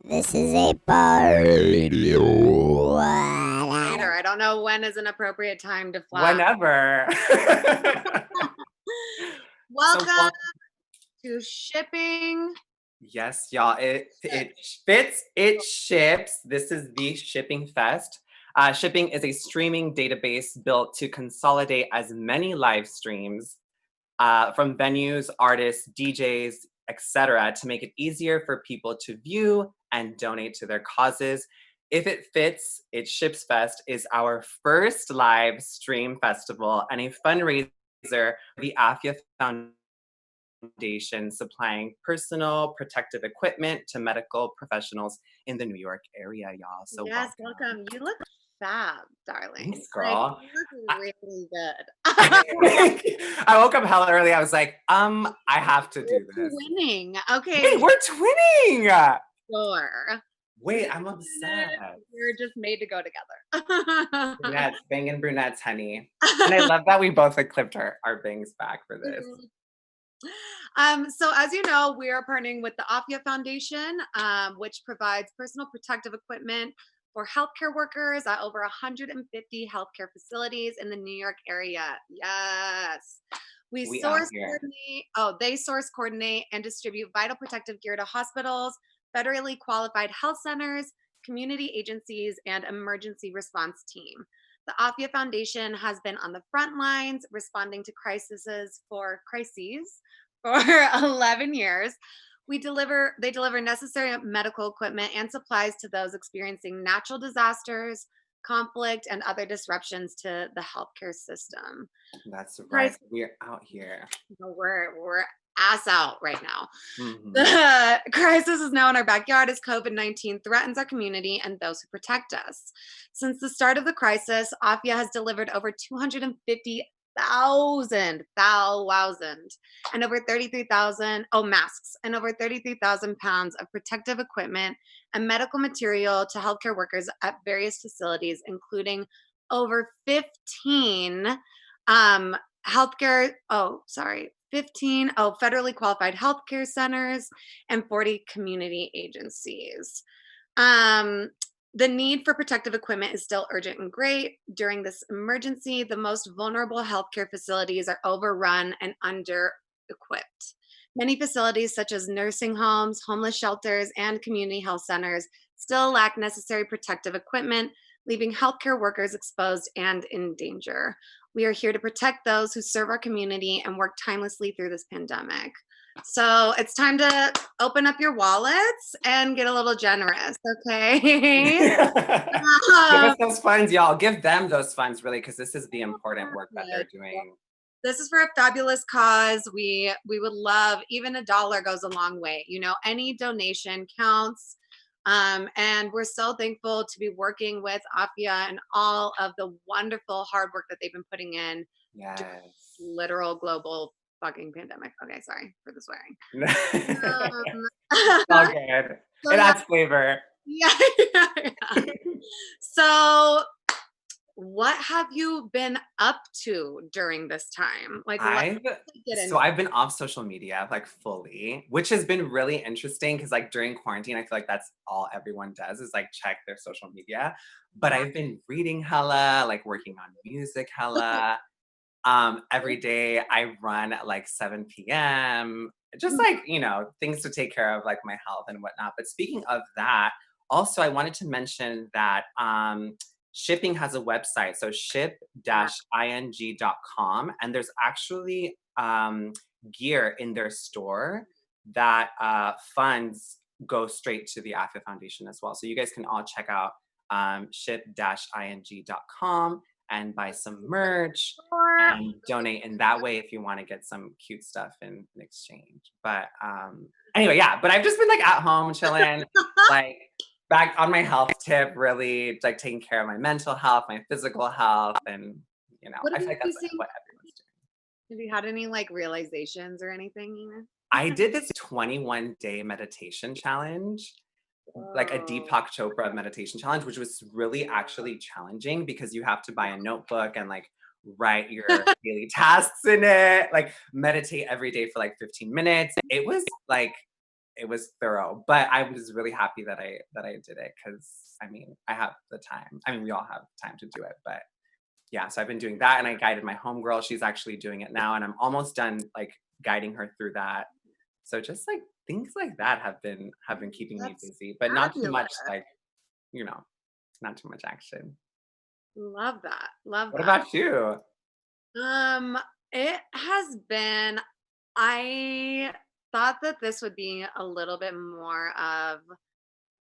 This is a party. Later. I don't know when is an appropriate time to fly. Whenever. Welcome to shipping. Yes, y'all. It fits, it ships. This is the Shipping Fest. Shipping is a streaming database built to consolidate as many live streams from venues, artists, DJs, etc., to make it easier for people to view and donate to their causes. If It Fits, It Ships Fest is our first live stream festival and a fundraiser for the AFIA Foundation, supplying personal protective equipment to medical professionals in the New York area, y'all. So yes, welcome. You look fab, darling. Thanks, girl. Like, you look really good. I woke up hella early. I was like, I have to do this. Twinning. Okay. Wait, we're twinning. Sure. Wait, I'm obsessed. We're just made to go together. Brunettes, banging brunettes, honey. And I love that we both like clipped our bangs back for this. So as you know, we are partnering with the AFIA Foundation, which provides personal protective equipment for healthcare workers at over 150 healthcare facilities in the New York area. Yes. We source, coordinate, they source, coordinate, and distribute vital protective gear to hospitals, federally qualified health centers, community agencies, and emergency response team. The AFIA Foundation has been on the front lines responding to crises for 11 years. They deliver necessary medical equipment and supplies to those experiencing natural disasters, conflict, and other disruptions to the healthcare system. That's right. We're out here. We're ass out right now. Mm-hmm. The crisis is now in our backyard as COVID-19 threatens our community and those who protect us. Since the start of the crisis, AFIA has delivered over 250,000 and over 33,000 masks and over 33,000 pounds of protective equipment and medical material to healthcare workers at various facilities, including over 15 federally qualified healthcare centers and 40 community agencies. The need for protective equipment is still urgent and great. During this emergency, the most vulnerable healthcare facilities are overrun and under-equipped. Many facilities, such as nursing homes, homeless shelters, and community health centers, still lack necessary protective equipment, leaving healthcare workers exposed and in danger. We are here to protect those who serve our community and work tirelessly through this pandemic. So it's time to open up your wallets and get a little generous, okay? Give us those funds, y'all. Give them those funds, really, because this is the important work that they're doing. This is for a fabulous cause. We would love, even $1 goes a long way. You know, any donation counts. And we're so thankful to be working with AFIA and all of the wonderful hard work that they've been putting in. Yes. Literal global fucking pandemic. Okay, sorry for the swearing. All good. So it adds flavor. Yeah. So what have you been up to during this time? Like, I've been off social media, like, fully, which has been really interesting because, like, during quarantine, I feel like that's all everyone does is like check their social media. But I've been reading hella, like working on music hella. Every day I run at like 7 p.m. Just like, you know, things to take care of, like my health and whatnot. But speaking of that, also I wanted to mention that Shipping has a website, so ship-ing.com, and there's actually gear in their store that funds go straight to the AFIA Foundation as well. So you guys can all check out ship-ing.com and buy some merch and donate in that way if you want to get some cute stuff in exchange. But anyway, yeah, but I've just been like at home chilling, like back on my health tip, really like taking care of my mental health, my physical health, and you know, I feel like that's what everyone's doing. Have you had any like realizations or anything, Ina? I did this 21-day meditation challenge, like a Deepak Chopra meditation challenge, which was really actually challenging because you have to buy a notebook and like write your daily tasks in it, like meditate every day for like 15 minutes. It was like it was thorough, but I was really happy that I did it because I mean I have the time. I mean we all have time to do it, but yeah. So I've been doing that, and I guided my homegirl. She's actually doing it now, and I'm almost done like guiding her through that. So just like things like that have been keeping me That's busy, but not too fabulous. much like you know not too much action. Love that. Love What that. about you? Um, it has been, I thought that this would be a little bit more of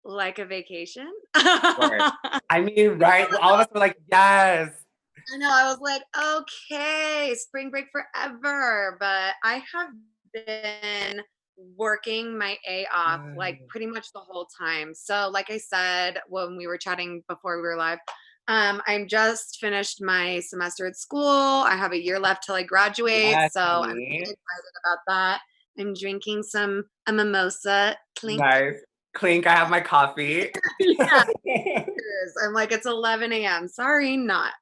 like a vacation. Or I I mean, right? All of us were like, yes. know, I was like, okay, spring break forever. But I have been working my A off like Yes. pretty much the whole time. So, like I said when we were chatting before we were live, I'm just finished my semester at school. I have a year left till I graduate. Yes, So, I'm really honey. excited about that. I'm drinking a mimosa clink. Nice. Clink, I have my coffee. Yeah, cheers. I'm like, it's 11 a.m. Sorry, not.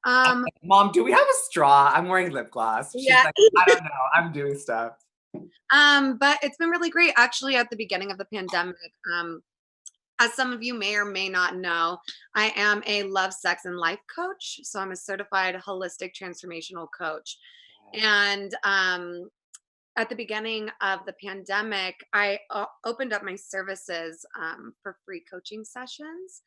Mom, do we have a straw? I'm wearing lip gloss. She's Yeah. like, I don't know. I'm doing stuff. But it's been really great. Actually, at the beginning of the pandemic, as some of you may or may not know, I am a love, sex, and life coach. So I'm a certified holistic transformational coach. And at the beginning of the pandemic, I opened up my services for free coaching sessions.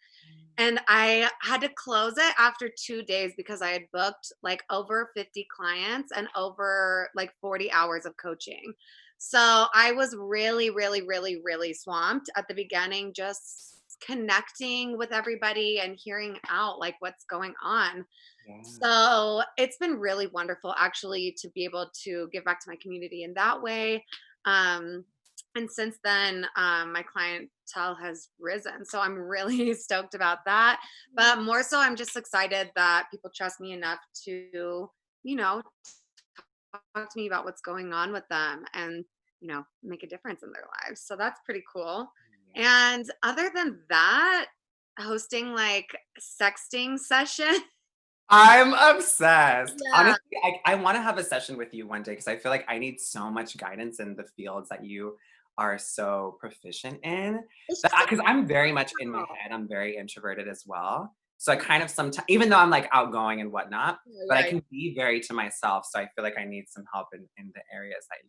And I had to close it after 2 days because I had booked like over 50 clients and over like 40 hours of coaching. So I was really, really, really, really swamped at the beginning, just connecting with everybody and hearing out like what's going on. Yeah. So it's been really wonderful actually to be able to give back to my community in that way. Um, and since then, my clientele has risen. So I'm really stoked about that. But more so, I'm just excited that people trust me enough to, you know, talk to me about what's going on with them and, make a difference in their lives. So that's pretty cool. Yeah. And other than that, hosting like sexting session. I'm obsessed. Yeah. Honestly, I want to have a session with you one day because I feel like I need so much guidance in the fields that you are so proficient in. It's That just because I'm very much in my wow. head, I'm very introverted as well. So I kind of sometimes, even though I'm like outgoing and whatnot, but I Yeah, can be very to myself. So I feel like I need some help in the areas that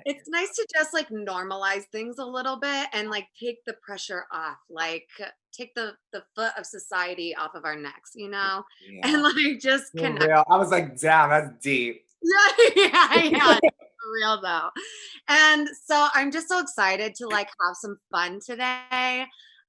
it's you're. nice to just like normalize things a little bit and like take the pressure off, like take the foot of society off of our necks, and Yeah, like just for connect. real. I was like, damn, that's deep. Yeah, yeah, yeah. For real though. And so I'm just so excited to like have some fun today.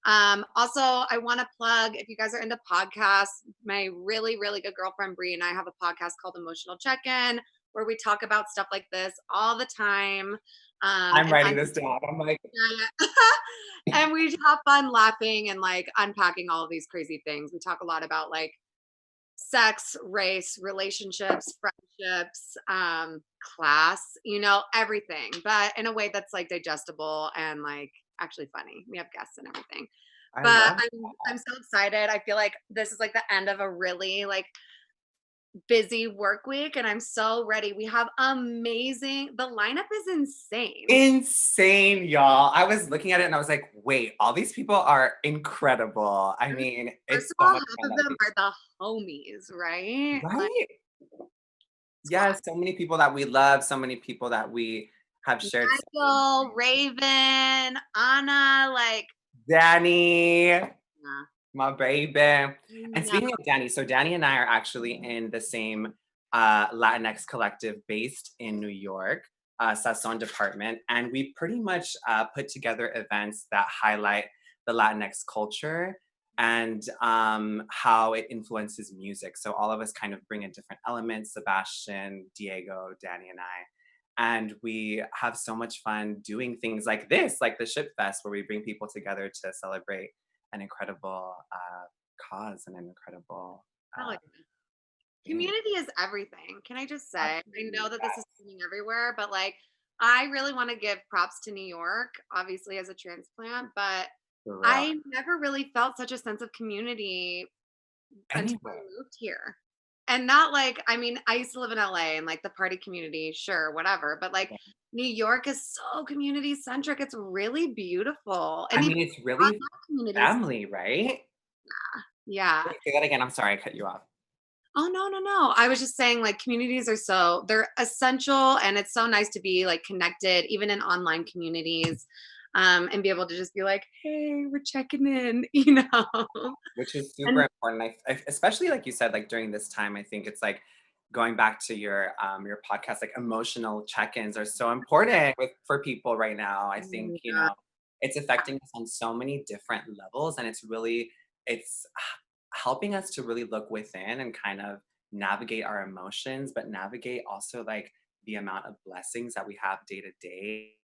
Also I want to plug if you guys are into podcasts, my really, really good girlfriend Bree and I have a podcast called Emotional Check-In where we talk about stuff like this all the time. I'm And writing this down. I'm like, and we have fun laughing and like unpacking all of these crazy things. We talk a lot about like sex, race, relationships, friendships, class, everything, but in a way that's like digestible and like actually funny. We have guests and everything. I But love I'm so excited. I feel like this is like the end of a really like busy work week and I'm so ready. We have the lineup is insane. insane, y'all. I was looking at it and I was like, wait, all these people are incredible. I mean, First it's of so all, much half fun of that them are the homies, right? Like right? squad. Yes, so many people that we love, so many people that we have shared so many Michael, things. Raven, Anna, like Danny, nah, my baby. And no. speaking of Danny, so Danny and I are actually in the same Latinx collective based in New York, Sazon Department. And we pretty much put together events that highlight the Latinx culture and how it influences music. So all of us kind of bring in different elements, Sebastian, Diego, Danny, and I. And we have so much fun doing things like this, like the Ship Fest, where we bring people together to celebrate an incredible cause and an incredible Hell yeah. thing. Community is everything. Can I just say? I know Absolutely, that this is yes. happening everywhere, but like I really want to give props to New York, obviously as a transplant, but For real. I never really felt such a sense of community until I Anyway, moved here. And not like, I mean, I used to live in LA and like the party community, sure, whatever. But like New York is so community centric. It's really beautiful. I And even mean, it's online really communities. family, right? Yeah. Wait, say that again. I'm sorry, I cut you off. Oh, no, no, no. I was just saying like communities are they're essential, and it's so nice to be like connected even in online communities, and be able to just be like, "Hey, we're checking in," you know. Which is And super important. Especially like you said, like during this time, I think it's like going back to your podcast, like emotional check-ins are so important for people right now. I think, you yeah. know, it's affecting us on so many different levels, and it's helping us to really look within and kind of navigate our emotions, but navigate also like the amount of blessings that we have day to day.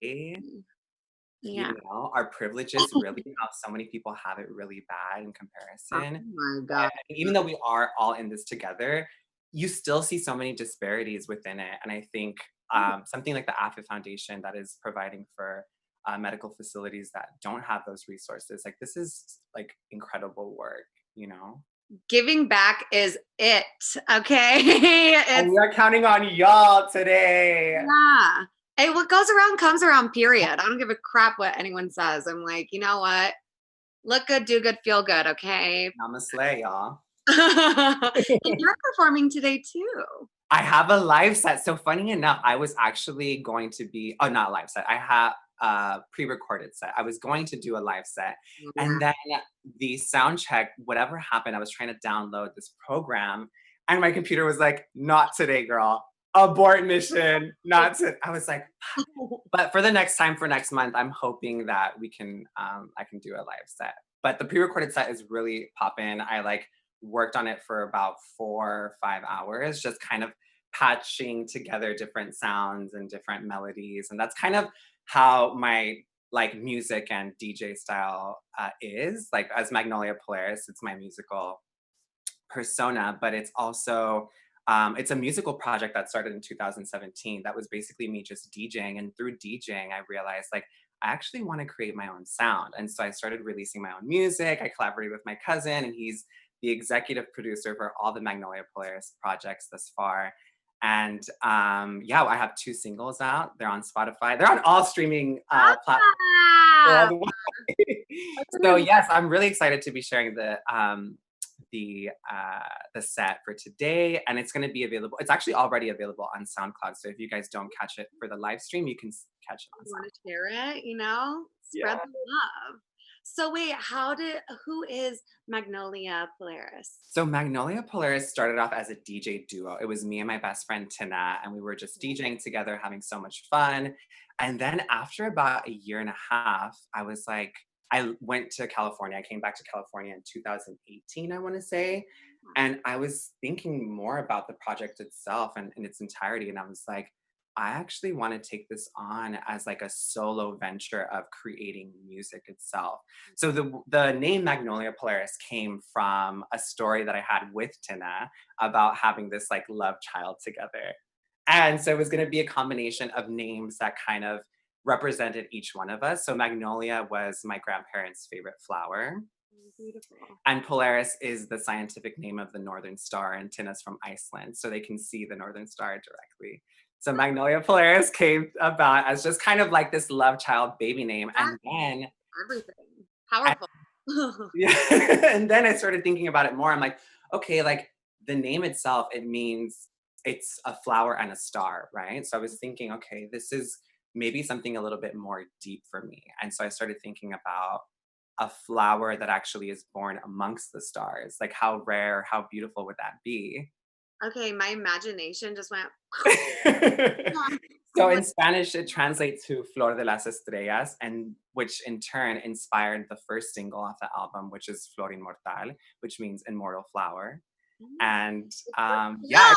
Yeah. You know, our privileges really, how so many people have it really bad in Oh comparison. my god. Even though we are all in this together, you still see so many disparities within it. And I think something like the AFA Foundation that is providing for medical facilities that don't have those resources, like this is like incredible work, you know? Giving back is it. Okay. And It's we are counting on y'all today. yeah. Hey, what goes around comes around, period. I don't give a crap what anyone says. I'm like, you know what? Look good, do good, feel good, okay? Namaste, y'all. And you're performing today too. I have a live set. So funny enough, I was actually going to be not a live set. I have a pre-recorded set. I was going to do a live set. And then the sound check, whatever happened, I was trying to download this program and my computer was like, not today, girl. Abort mission. Not today. I was like, but for the next time for next month, I'm hoping that we can I can do a live set. But the pre-recorded set is really poppin'. I like worked on it for about 4 or 5 hours, just kind of patching together different sounds and different melodies. And that's kind of how my like music and DJ style is. Like as Magnolia Polaris, it's my musical persona, but it's also it's a musical project that started in 2017. That was basically me just DJing, and through DJing, I realized like I actually want to create my own sound, and so I started releasing my own music. I collaborated with my cousin, and he's the executive producer for all the Magnolia Polaris projects thus far. And yeah, I have 2 singles out. They're on Spotify. They're on all streaming platforms Ah, worldwide. So yes, I'm really excited to be sharing the the set for today, and it's going to be available. It's actually already available on SoundCloud. So if you guys don't catch it for the live stream, you can catch it on you want SoundCloud. to share it, Yeah. spread the love. So wait, who is Magnolia Polaris? So Magnolia Polaris started off as a DJ duo. It was me and my best friend Tina, and we were just DJing together, having so much fun. And then after about a year and a half, I was like, I went to California. I came back to California in 2018, I want to say. And I was thinking more about the project itself and in its entirety. And I was like, I actually want to take this on as like a solo venture of creating music itself. So the name Magnolia Polaris came from a story that I had with Tina about having this like love child together. And so it was going to be a combination of names that kind of represented each one of us. So Magnolia was my grandparents' favorite flower, Beautiful. and Polaris is the scientific name of the Northern Star, and Tina's from Iceland, so they can see the Northern Star directly. So Magnolia Polaris came about as just kind of like this love child baby name. And then Everything. I, Powerful. yeah, and then I started thinking about it more. I'm like, okay, like the name itself, it means it's a flower and a star, right? So I was thinking, okay, this is maybe something a little bit more deep for me. And so I started thinking about a flower that actually is born amongst the stars. Like how rare, how beautiful would that be? Okay, my imagination just went. So in Spanish, it translates to Flor de las Estrellas, and which in turn inspired the first single off the album, which is Flor Inmortal, which means immortal flower. And yeah, Yes!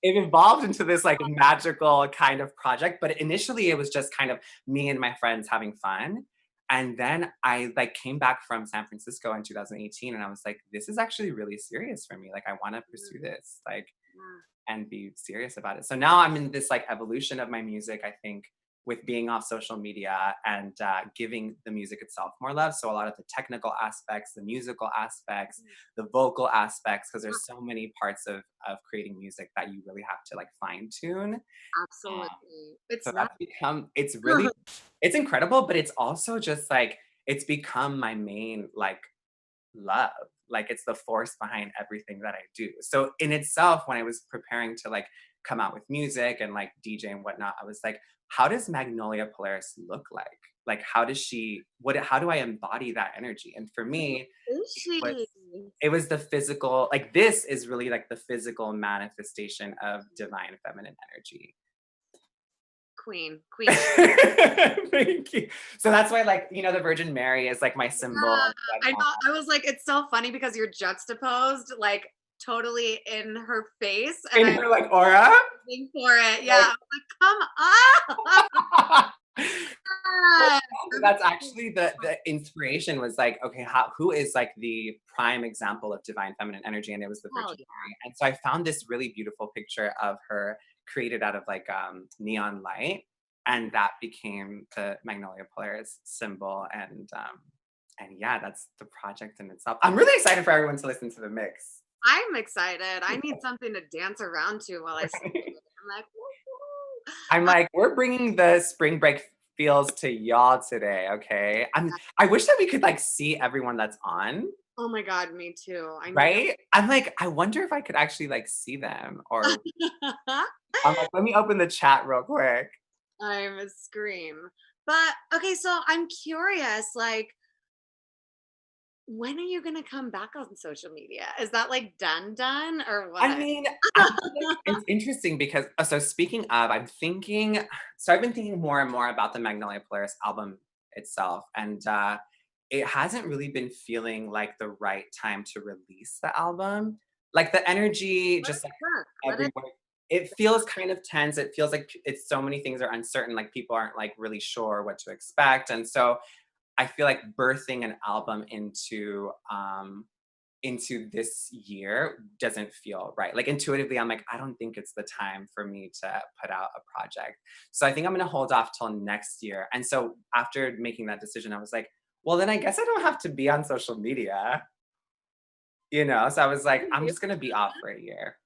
it evolved into this like magical kind of project. But initially, it was just kind of me and my friends having fun. And then I like came back from San Francisco in 2018, and I was like, this is actually really serious for me. Like, I want to pursue this. Like, and be serious about it. So now I'm in this like evolution of my music, I think, with being off social media and giving the music itself more love. So a lot of the technical aspects, the musical aspects, the vocal aspects, because there's so many parts of creating music that you really have to like fine tune. Absolutely. It's So not that's become, it's really, it's incredible, but it's also just like, it's become my main like love. Like it's the force behind everything that I do. So in itself, when I was preparing to like come out with music and like DJ and whatnot, I was like, how does Magnolia Polaris look like? Like how do I embody that energy? And for me, is it was she? it was the physical, like this is really like the physical manifestation of divine feminine energy. Queen. Queen. Thank you. So that's why, like, you know, the Virgin Mary is like my symbol. Yeah, and I whatnot. know. I was like, it's so funny because you're juxtaposed, like totally in her face, and In I'm her like aura. waiting for it. Yeah, Like, I'm like, come on. well, Yes. that's actually the inspiration was like, okay, who is like the prime example of divine feminine energy? And it was the Hell Virgin Mary. And so I found this really beautiful picture of her created out of like neon light, and that became the Magnolia Polaris symbol. And yeah, that's the project in itself. I'm really excited for everyone to listen to the mix. I'm excited. I need something to dance around to while I sleep. I'm like, woo-hoo. I'm like, we're bringing the spring break feels to y'all today, okay? I wish that we could like see everyone that's on, Oh my God, me too. I need right? I'm like, I wonder if I could actually like see them, or to. I'm like, let me open the chat real quick. I'm a scream. But okay, so I'm curious, like, when are you gonna come back on social media? Is that like done or I what? mean, I feel like it's interesting because so speaking of, I've been thinking more and more about the Magnolia Polaris album itself, and it hasn't really been feeling like the right time to release the album. Like the energy, Let just it like work. Let it everywhere, it feels kind of tense. It feels like it's so many things are uncertain. Like people aren't like really sure what to expect, and so I feel like birthing an album into this year doesn't feel right. Like intuitively, I'm like, I don't think it's the time for me to put out a project. So I think I'm gonna hold off till next year. And so after making that decision, I was like, well, then I guess I don't have to be on social media, you know? So I was like, I'm just gonna be off for a year.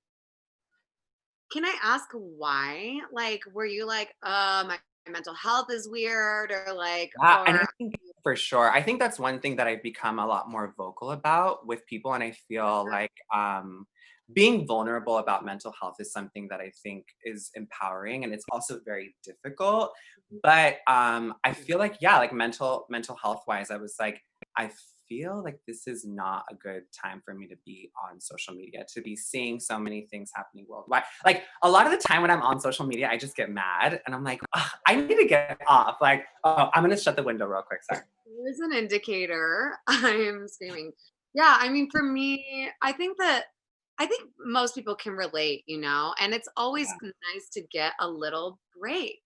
Can I ask why? Like, were you like, my mental health is weird, or like, Yeah, and I or think for sure. I think that's one thing that I've become a lot more vocal about with people. And I feel like being vulnerable about mental health is something that I think is empowering, and it's also very difficult. But I feel like, yeah, like mental health wise, I was like, I feel like this is not a good time for me to be on social media, to be seeing so many things happening worldwide. Like a lot of the time when I'm on social media, I just get mad and I'm like, "Ugh, I need to get off. Like, oh, I'm gonna shut the window real quick. Sorry. there's an indicator? I'm screaming. Yeah, I mean, for me, I think most people can relate, and it's always nice to get a little break.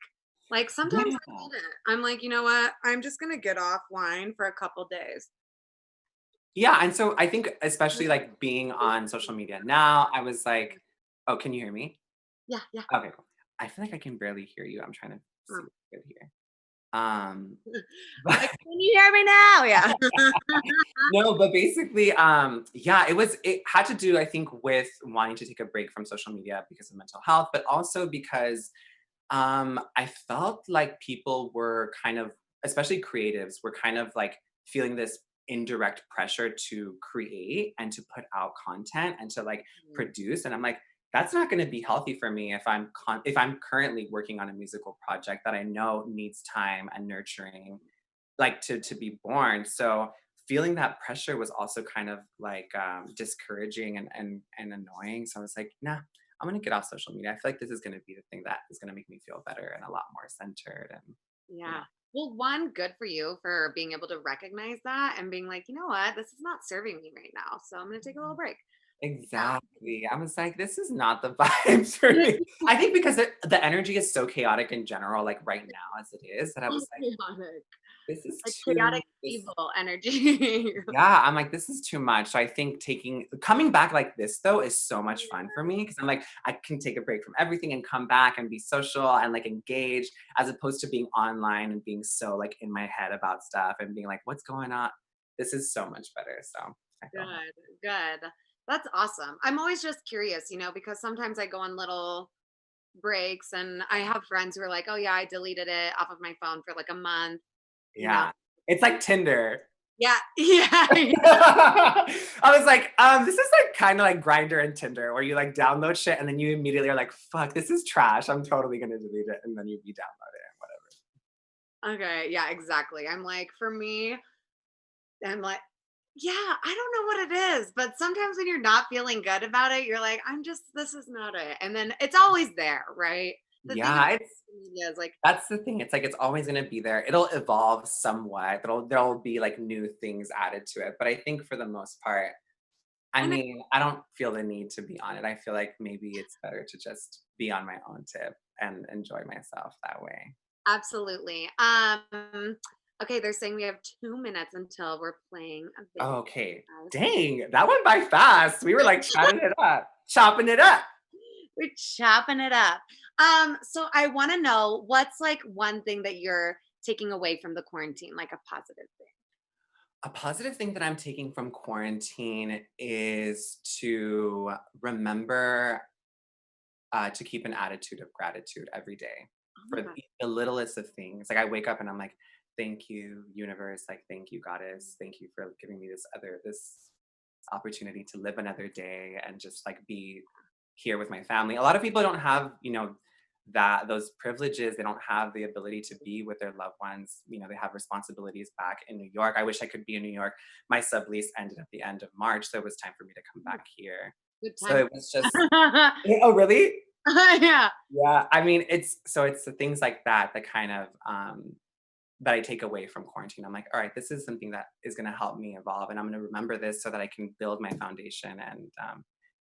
Like sometimes Yeah. I need it. I'm like, you know what? I'm just gonna get offline for a couple days. Yeah. And so I think especially like being on social media now, I was like, oh, can you hear me? Yeah, yeah. Okay, cool. I feel like I can barely hear you. I'm trying to see Um, what's good here. Um, like, can you hear me now? Yeah. no, but basically, yeah, it had to do, I think, with wanting to take a break from social media because of mental health, but also because I felt like people were kind of, especially creatives, were kind of like feeling this indirect pressure to create and to put out content and to like produce. And I'm like, that's not going to be healthy for me if I'm currently working on a musical project that I know needs time and nurturing, like to be born. So feeling that pressure was also kind of like discouraging and annoying. So I was like, nah, I'm gonna get off social media. I feel like this is gonna be the thing that is gonna make me feel better and a lot more centered. And you Yeah. know, Well, one, good for you for being able to recognize that and being like, you know what, this is not serving me right now. So I'm going to take a little break. Yeah. exactly. I was like, this is not the vibes for me. I think because the energy is so chaotic in general, like right now as it is, that I So was like, chaotic. this is like too, chaotic evil energy. yeah, I'm like, this is too much. So I think coming back like this though is so much fun for me because I'm like, I can take a break from everything and come back and be social and like engage as opposed to being online and being so like in my head about stuff and being like, what's going on? This is so much better. So I feel happy. Good. That's awesome. I'm always just curious, because sometimes I go on little breaks and I have friends who are like, oh yeah, I deleted it off of my phone for like a month, you know. Yeah. It's like Tinder. Yeah, yeah. I was like, this is like kind of like Grinder and Tinder, where you like download shit and then you immediately are like, fuck, this is trash. I'm totally gonna delete it, and then you re-download it and whatever. Okay, yeah, exactly. I'm like, for me, I'm like, yeah, I don't know what it is, but sometimes when you're not feeling good about it, you're like, this is not it. And then it's always there, right? The thing about Yeah, social media is like, that's the thing. It's like it's always gonna be there. It'll evolve somewhat. There'll be like new things added to it. But I think for the most part, I and mean, I don't feel the need to be on it. I feel like maybe it's better to just be on my own tip and enjoy myself that way. absolutely. Okay, they're saying we have 2 minutes until we're playing a video. Okay. Dang, that went by fast. We were like chatting it up, chopping it up. We're chopping it up. So I want to know what's like one thing that you're taking away from the quarantine, like a positive thing. A positive thing that I'm taking from quarantine is to remember to keep an attitude of gratitude every day Oh for my God. the littlest of things. Like I wake up and I'm like, thank you, universe. Like, thank you, goddess. Thank you for giving me this opportunity to live another day and just like be here with my family. A lot of people don't have, that those privileges. They don't have the ability to be with their loved ones. They have responsibilities back in New York. I wish I could be in New York. My sublease ended at the end of March, so it was time for me to come back here. Good So time. it was just, oh really? Yeah. Yeah. I mean, it's the things like that that kind of that I take away from quarantine. I'm like, all right, this is something that is going to help me evolve, and I'm going to remember this so that I can build my foundation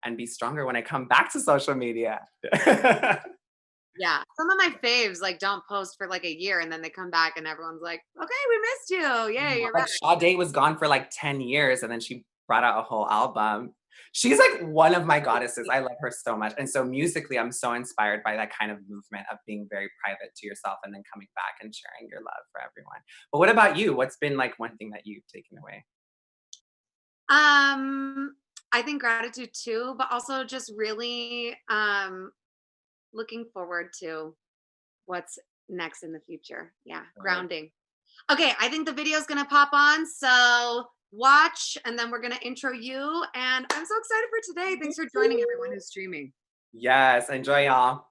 and be stronger when I come back to social media. Yeah. Some of my faves like don't post for like a year and then they come back and everyone's like, okay, we missed you. Yay, you're Like back. Sade was gone for like 10 years and then she brought out a whole album. She's like one of my goddesses. I love her so much. And so musically, I'm so inspired by that kind of movement of being very private to yourself and then coming back and sharing your love for everyone. But what about you? What's been like one thing that you've taken away? I think gratitude too, but also just really looking forward to what's next in the future. Yeah, Right. grounding. Okay, I think the video is gonna pop on, so watch, and then we're gonna intro you. And I'm so excited for today. Thanks for joining everyone who's streaming. Yes, enjoy y'all.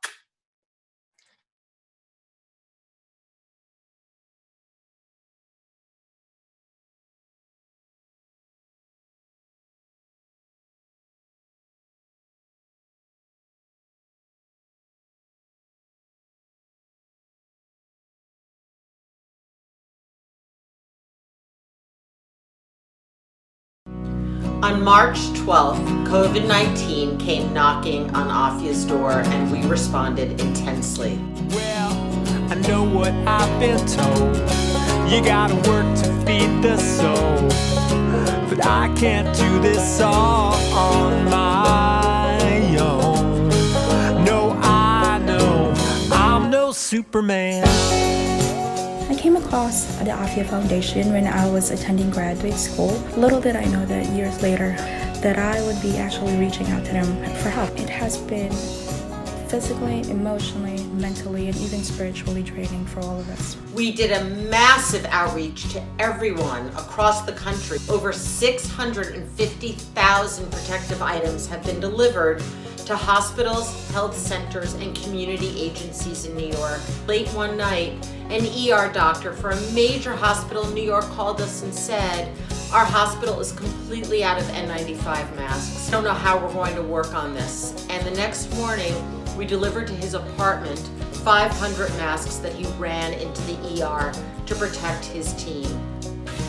On March 12th, COVID-19 came knocking on Afia's door and we responded intensely. Well, I know what I've been told. You gotta work to feed the soul. But I can't do this all on my own. No, I know I'm no Superman. I came across the Afia Foundation when I was attending graduate school. Little did I know that years later that I would be actually reaching out to them for help. It has been physically, emotionally, mentally, and even spiritually draining for all of us. We did a massive outreach to everyone across the country. Over 650,000 protective items have been delivered to hospitals, health centers, and community agencies in New York. Late one night, an ER doctor for a major hospital in New York called us and said, our hospital is completely out of N95 masks. I don't know how we're going to work on this. And the next morning, we delivered to his apartment 500 masks that he ran into the ER to protect his team.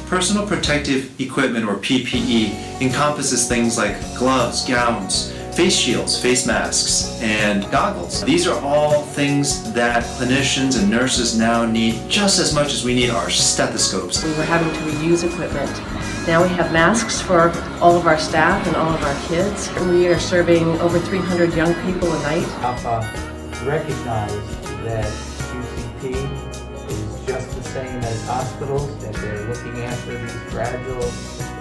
Personal protective equipment, or PPE, encompasses things like gloves, gowns, face shields, face masks, and goggles. These are all things that clinicians and nurses now need just as much as we need our stethoscopes. We were having to reuse equipment. Now we have masks for all of our staff and all of our kids. We are serving over 300 young people a night. Alpha recognized that QCP is just the same as hospitals, that they're looking after these fragile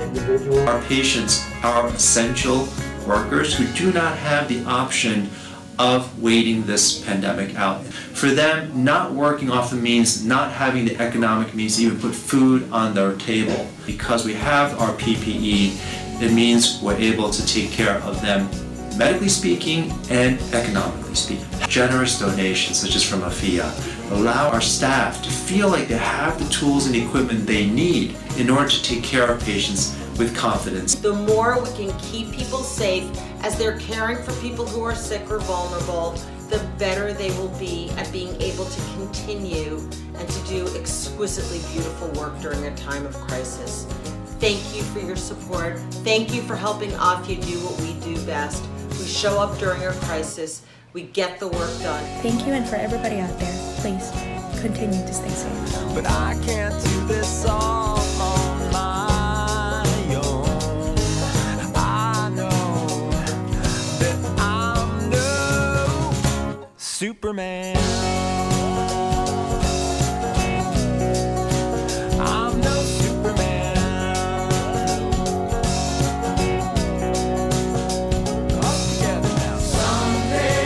individuals. Our patients are essential workers who do not have the option of waiting this pandemic out. For them, not working often means not having the economic means to even put food on their table. Because we have our PPE, it means we're able to take care of them medically speaking and economically speaking. Generous donations, such as from AFIA, allow our staff to feel like they have the tools and equipment they need in order to take care of patients with confidence. The more we can keep people safe as they're caring for people who are sick or vulnerable, the better they will be at being able to continue and to do exquisitely beautiful work during a time of crisis. Thank you for your support. Thank you for helping AFIA do what we do best. We show up during a crisis. We get the work done. Thank you, and for everybody out there, please continue to stay safe. But I can't do this all on my own. I know that I'm no Superman. I'm no Superman. All together now. Someday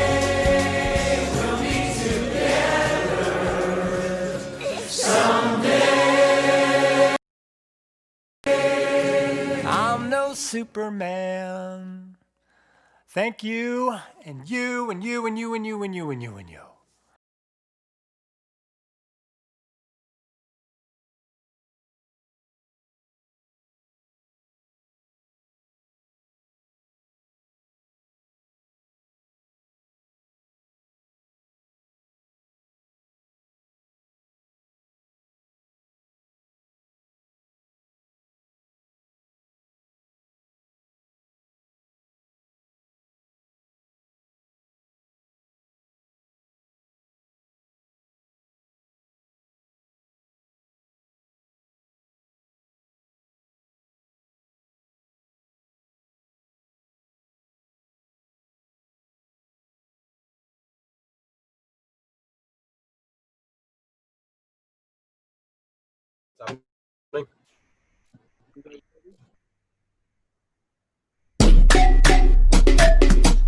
we'll be together. Someday I'm no Superman. Thank you, and you, and you, and you, and you, and you, and you, and you.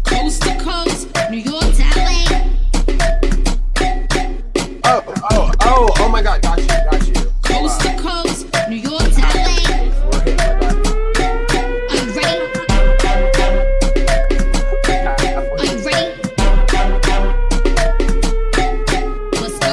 Coast to coast, New York to LA. Oh my God, got you. Coast to coast, New York to LA. Are you ready? Are you ready? Let's go.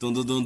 Dun dun dun.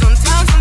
Sometimes